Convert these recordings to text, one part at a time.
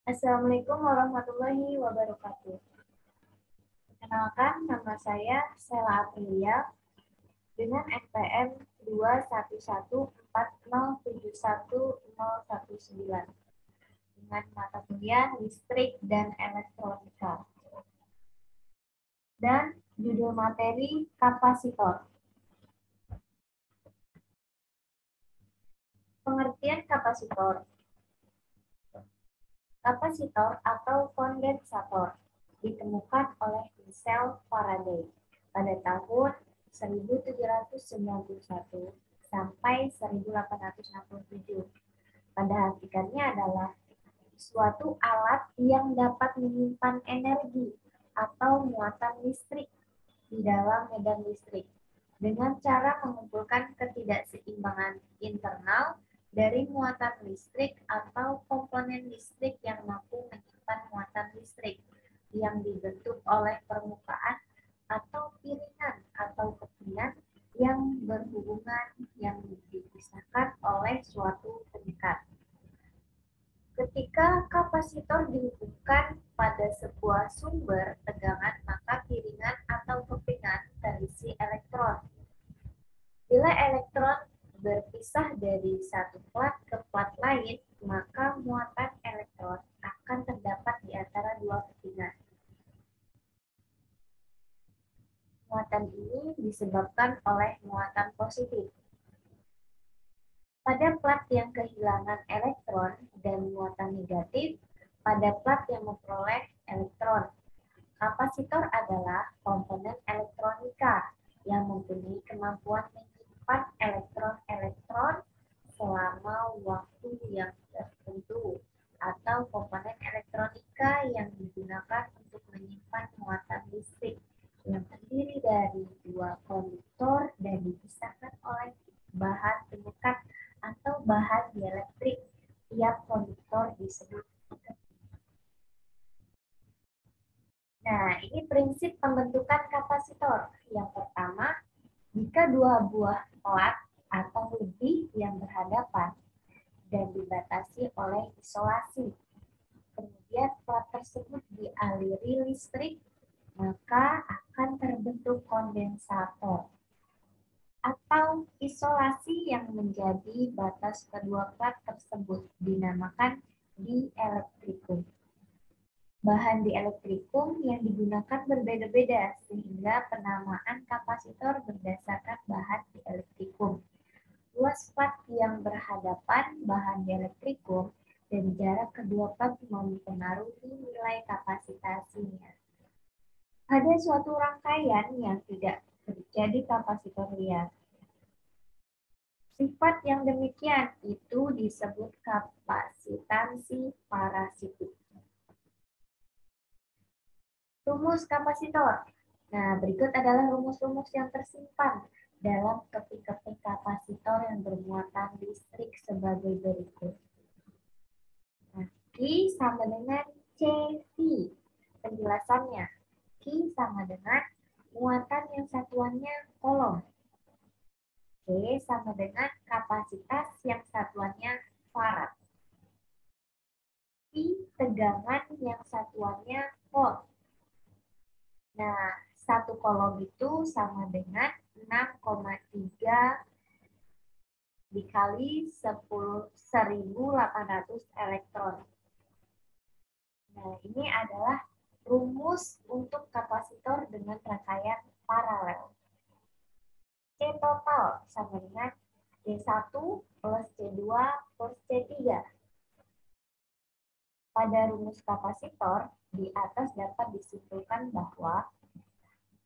Assalamualaikum warahmatullahi wabarakatuh. Perkenalkan, nama saya Sela Aprilia dengan NPM 211407119 dengan mata kuliah Listrik dan Elektronika. Dan judul materi kapasitor. Pengertian kapasitor. Kapasitor atau kondensator ditemukan oleh Michael Faraday pada tahun 1791 sampai 1867. Pada hakikatnya adalah suatu alat yang dapat menyimpan energi atau muatan listrik di dalam medan listrik dengan cara mengumpulkan ketidakseimbangan internal dari muatan listrik atau komponen listrik yang mampu menyimpan muatan listrik yang dibentuk oleh permukaan atau piringan atau kepingan yang berhubungan yang dipisahkan oleh suatu penyekat. Ketika kapasitor dihubungkan pada sebuah sumber tegangan, maka piringan atau kepingan terisi elektron. Bila elektron berpisah dari satu plat ke plat lain, maka muatan elektron akan terdapat di antara dua kepingan. Muatan ini disebabkan oleh muatan positif. Pada plat yang kehilangan elektron dan muatan negatif pada plat yang memperoleh elektron. Kapasitor adalah komponen elektronika yang mempunyai kemampuan menyimpan elektron-elektron selama waktu yang tertentu atau komponen elektronika yang digunakan untuk menyimpan muatan listrik yang terdiri dari dua konduktor dan dipisahkan oleh bahan penyekat atau bahan dielektrik. Tiap konduktor disebut. Nah, ini prinsip pembentukan kapasitor. Yang pertama, jika dua buah plat atau lebih yang berhadapan dan dibatasi oleh isolasi, kemudian plat tersebut dialiri listrik, maka akan terbentuk kondensator atau isolasi yang menjadi batas kedua plat tersebut dinamakan dielektrikum. Bahan dielektrikum yang digunakan berbeda-beda sehingga penamaan kapasitor berdasarkan bahan dielektrikum. Luas plat yang berhadapan bahan dielektrikum dan jarak kedua plat mempengaruhi nilai kapasitasinya. Pada suatu rangkaian yang tidak terjadi kapasitor liar. Sifat yang demikian itu disebut kapasitansi parasitik. Rumus kapasitor. Nah, berikut adalah rumus-rumus yang tersimpan dalam keping-keping kapasitor yang bermuatan listrik sebagai berikut. Nah, Q sama dengan CV. Penjelasannya, Q sama dengan muatan yang satuannya kolom. C sama dengan kapasitas yang satuannya farad. I tegangan yang satuannya volt. Nah, satu kolom itu sama dengan 6,3 dikali 1.800 elektron. Nah, ini adalah rumus untuk kapasitor dengan rangkaian paralel. C total sama dengan C1 plus C2 plus C3. Pada rumus kapasitor, di atas dapat disimpulkan bahwa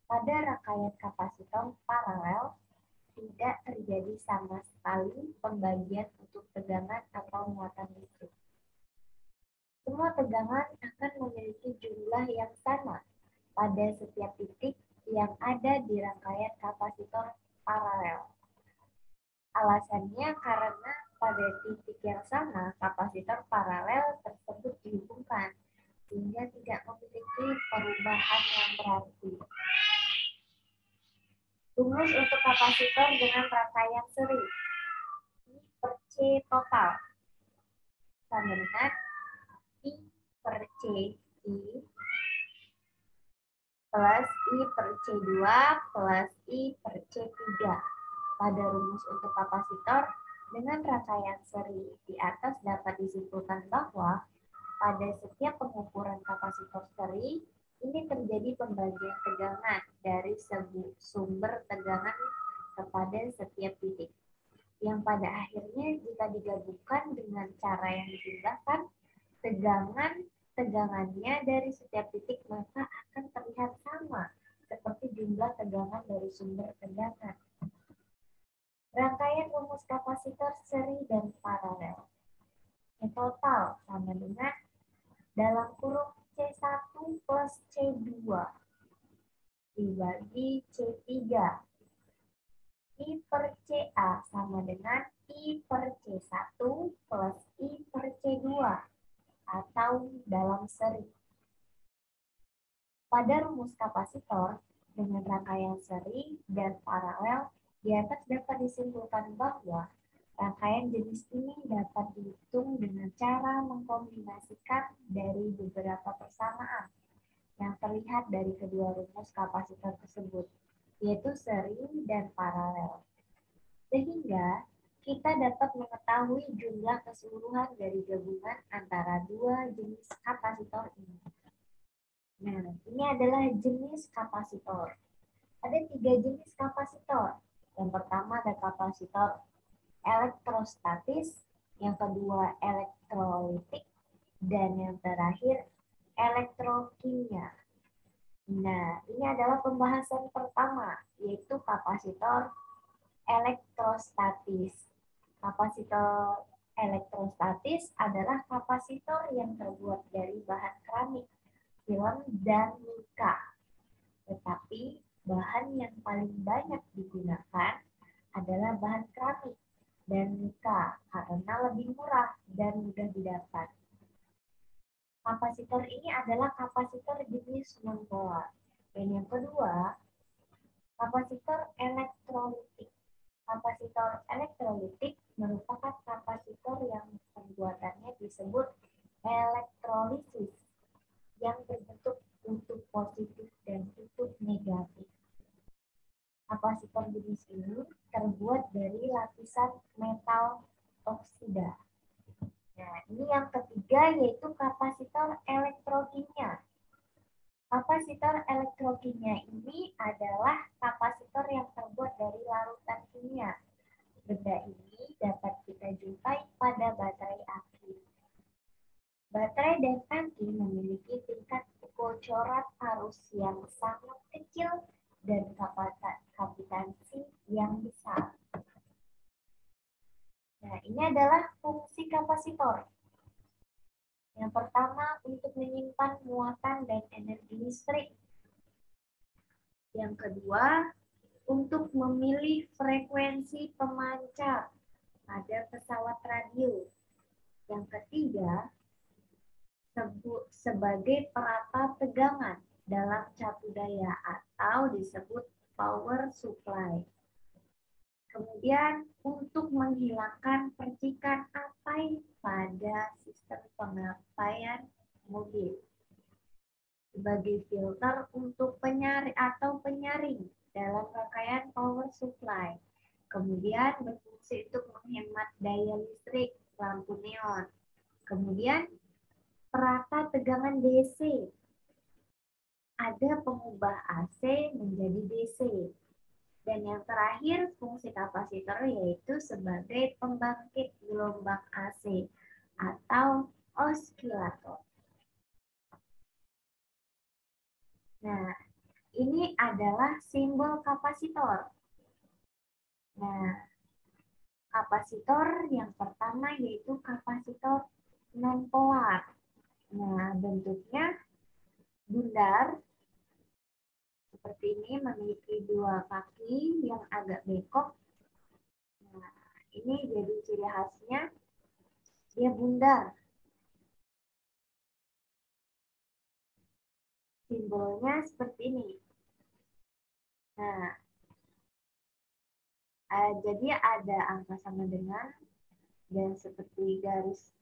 pada rangkaian kapasitor paralel tidak terjadi sama sekali pembagian untuk tegangan atau muatan listrik. Semua tegangan akan memiliki jumlah yang sama pada setiap titik yang ada di rangkaian kapasitor paralel. Alasannya karena pada titik yang sama kapasitor paralel tersebut dihubungkan sehingga tidak memiliki perubahan yang berarti. Rumus untuk kapasitor dengan rangkaian seri I per C total sama dengan I per C I plus I per C2 plus I per C3. Pada rumus untuk kapasitor, dengan rangkaian seri di atas dapat disimpulkan bahwa pada setiap pengukuran kapasitor seri, ini terjadi pembagian tegangan dari sumber tegangan kepada setiap titik. Yang pada akhirnya jika digabungkan dengan cara yang dijumlahkan, tegangannya dari setiap titik maka akan terlihat sama seperti jumlah tegangan dari sumber tegangan. Rangkaian rumus kapasitor seri dan paralel. Yang total sama dengan dalam kurung C1 plus C2 dibagi C3. I per CA sama dengan I per C1 plus I per C2 atau dalam seri. Pada rumus kapasitor, dengan rangkaian seri dan paralel, di atas dapat disimpulkan bahwa rangkaian jenis ini dapat dihitung dengan cara mengkombinasikan dari beberapa persamaan yang terlihat dari kedua rumus kapasitor tersebut, yaitu seri dan paralel. Sehingga kita dapat mengetahui jumlah keseluruhan dari gabungan antara dua jenis kapasitor ini. Nah, ini adalah jenis kapasitor. Ada 3 jenis kapasitor. Yang pertama ada kapasitor elektrostatis, yang kedua elektrolitik, dan yang terakhir elektrokimia. Nah, ini adalah pembahasan pertama, yaitu kapasitor elektrostatis. Kapasitor elektrostatis adalah kapasitor yang terbuat dari bahan keramik, film, dan mika. Tetapi bahan yang paling banyak digunakan adalah bahan keramik dan mika karena lebih murah dan mudah didapat. Kapasitor ini adalah kapasitor jenis non-polar. Dan yang kedua, kapasitor elektrolitik. Kapasitor elektrolitik merupakan kapasitor yang pembuatannya disebut elektrolisis yang berbentuk kutub positif dan kutub negatif. Kapasitor jenis ini terbuat dari lapisan metal oksida. Nah, ini yang ketiga yaitu kapasitor elektrokimia. Kapasitor elektrokimia ini adalah kapasitor yang terbuat dari larutan kimia. Benda ini dapat kita jumpai pada baterai aki. Baterai dan aki memiliki tingkat kebocoran arus yang sangat kecil dan kapitansi yang besar. Nah, ini adalah fungsi kapasitor. Yang pertama, untuk menyimpan muatan dan energi listrik. Yang kedua, untuk memilih frekuensi pemancar pada pesawat radio. Yang ketiga, sebagai perata tegangan dalam capu daya atau disebut power supply. Kemudian untuk menghilangkan percikan api pada sistem pengapaian mobil. Sebagai filter untuk penyaring dalam rangkaian power supply. Kemudian berfungsi untuk menghemat daya listrik lampu neon. Kemudian perata tegangan DC. Ada pengubah AC menjadi DC. Dan yang terakhir, fungsi kapasitor yaitu sebagai pembangkit gelombang AC atau osilator. Nah, ini adalah simbol kapasitor. Nah, kapasitor yang pertama yaitu kapasitor non-polar. Nah, bentuknya bundar seperti ini, memiliki dua kaki yang agak bengkok. Nah, ini jadi ciri khasnya, dia bundar. Simbolnya seperti ini. Nah, jadi ada angka sama dengan dan seperti garis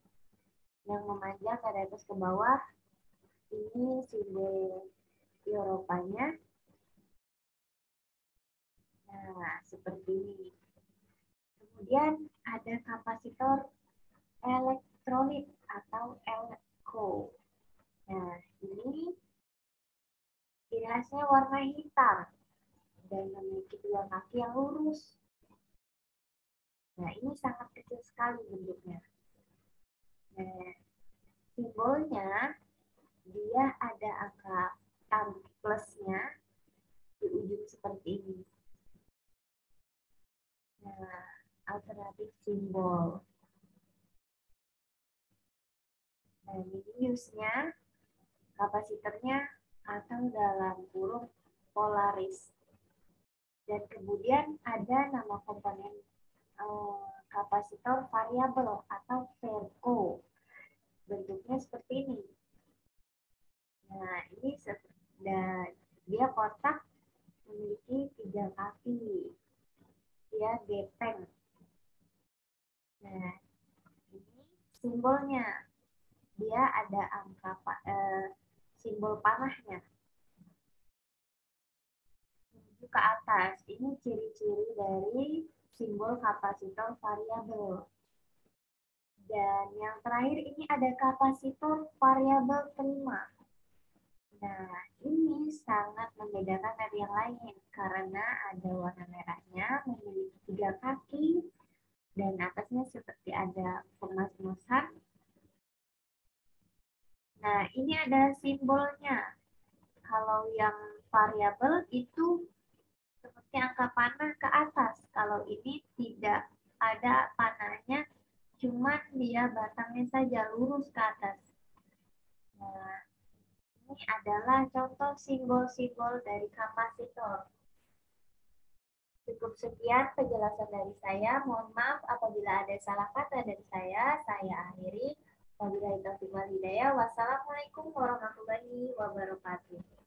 yang memanjang dari atas ke bawah. Ini simbol Eropanya. Nah, seperti ini. Kemudian ada kapasitor elektrolit atau elko. Nah, ini ciri khasnya warna hitam dan memiliki dua kaki yang lurus. Nah, ini sangat kecil sekali bentuknya. Nah, simbolnya dia ada angka plusnya di ujung seperti ini. Nah, alternatif simbol. Nah, ini newsnya, kapasitornya atau dalam kurung polaris. Dan kemudian ada nama komponen kapasitor variabel atau VERCO. Bentuknya seperti ini. Nah, ini dia kotak memiliki 3 kaki. Dia gepeng. Nah, ini simbolnya. Dia ada angka simbol panahnya menuju ke atas. Ini ciri-ciri dari simbol kapasitor variabel. Dan yang terakhir ini ada kapasitor variabel prima. Nah, ini sangat membedakan dari yang lain karena ada warna merahnya, memiliki 3 kaki, dan atasnya seperti ada pemas-pemasan. Nah, ini ada simbolnya. Kalau yang variabel itu seperti angka panah ke atas. Kalau ini tidak ada panahnya, cuma dia batangnya saja lurus ke atas. Nah, ini adalah contoh simbol-simbol dari kapasitor. Cukup sekian penjelasan dari saya. Mohon maaf apabila ada salah kata dari saya. Saya akhiri. Wabillahi taufiq wal hidayah. Wassalamualaikum warahmatullahi wabarakatuh.